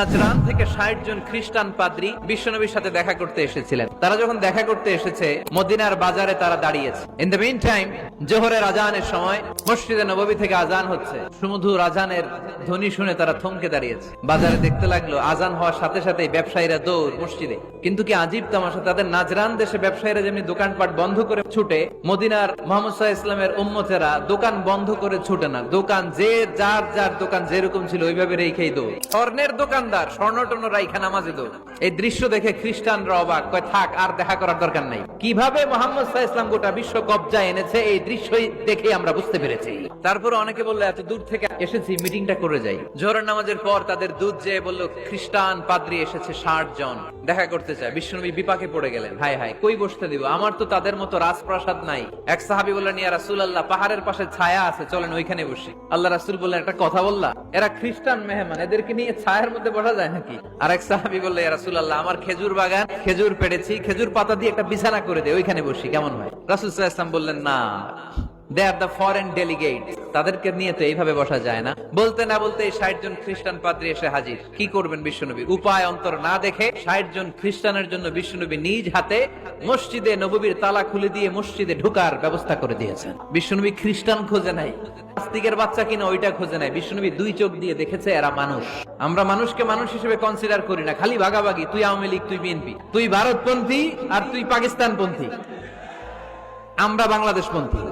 Najran থেকে ৬০ জন খ্রিস্টান পাদ্রী বিশ্বনবীর সাথে দেখা করতে এসেছিলেন। তারা যখন দেখা করতে এসেছে, মদিনার বাজারে তারা দাঁড়িয়েছে। ইন দ্য মিন টাইম জোহরের আজানের সময় মসজিদে নববী থেকে আজান হচ্ছে। সুমধুর আজানের ধ্বনি শুনে তারা থমকে দাঁড়িয়েছে। বাজারে দেখতে লাগলো আজান হওয়ার সাথে সাথে ব্যবসায়ীরা দৌড় মসজিদে। কিন্তু কি আজীব তামাশা, তাদের নাজরান দেশে ব্যবসায়ীরা যেমনি দোকানপাট বন্ধ করে ছুটে, মদিনার মুহাম্মদ সাল্লাল্লাহু আলাইহি ওয়াসাল্লামের উম্মতেরা দোকান বন্ধ করে ছুটে না। দোকান যে যার দোকান যেরকম ছিল ওইভাবে রেখেই দৌড়। স্বর্ণের দোকানদার স্বর্ণটর্ণ রাইখা নামাজে দৌড়। এই দৃশ্য দেখে খ্রিস্টানরা অবাক, কয় থাক আর দেখা করার দরকার নাই। কিভাবে মুহাম্মদ সাল্লাল্লাহু আলাইহি ওয়াসাল্লাম গোটা বিশ্ব কবজায় এনেছে এই দৃশ্যই দেখে আমরা বুঝতে পেরেছি। তারপরে অনেকে বললো এত দূর থেকে এসেছি, মিটিংটা করে যাই। জোহরের নামাজের পর তাদের দূত যেয়ে বলল খ্রিস্টান পাদ্রী এসেছে ৬০ জন, দেখা করতে চায়। বিশ্বনবী বিপাকে পড়ে গেলেন, হায় হায় কই বসতে দিব, আমার তো তাদের মতো রাজপ্রাসাদ নাই। এক সাহাবী বললেন, ইয়া রাসূলুল্লাহ, পাহাড়ের পাশে ছায়া আছে, চলেন ওইখানে বসি। আল্লাহ রাসূল বললেন, একটা কথা বললা, এরা খ্রিস্টান মেহমান, এদেরকে নিয়ে ছায়ার মধ্যে বসা যায় নাকি? আর এক সাহাবী বললেন, ইয়া রাসূলুল্লাহ, আমার খেজুর বাগান, খেজুর পেড়েছি, খেজুর পাতা দিয়ে একটা বিছানা করে দে, ওইখানে বসি, কেমন হয়? রাসূল সাল্লাল্লাহু আলাইহি ওয়াসাল্লাম বললেন, না, they are the foreign delegates, তাদেরকে নিয়ে তো এইভাবে বসা যায় না। বলতে না বলতে ৬০ জন খ্রিস্টান পাদ্রী এসে হাজির। কি করবেন বিশ্বনবী? উপায় অন্তর না দেখে ৬০ জন খ্রিস্টানের জন্য বিশ্বনবী নিজ হাতে মসজিদে নববীর তালা খুলে দিয়ে মসজিদে ঢোকার ব্যবস্থা করে দিয়েছেন। বিশ্বনবী খ্রিস্টান খোঁজে নাই, নাস্তিকের বাচ্চা কিনা ওইটা খোঁজে নাই। বিশ্বনবী দুই চোখ দিয়ে দেখেছে এরা মানুষ। আমরা মানুষকে মানুষ হিসেবে কনসিডার করি না, খালি ভাগাভাগি, তুই আওয়ামী লীগ, তুই বিএনপি, তুই ভারতপন্থী আর তুই পাকিস্তানপন্থী, আমরা বাংলাদেশপন্থী।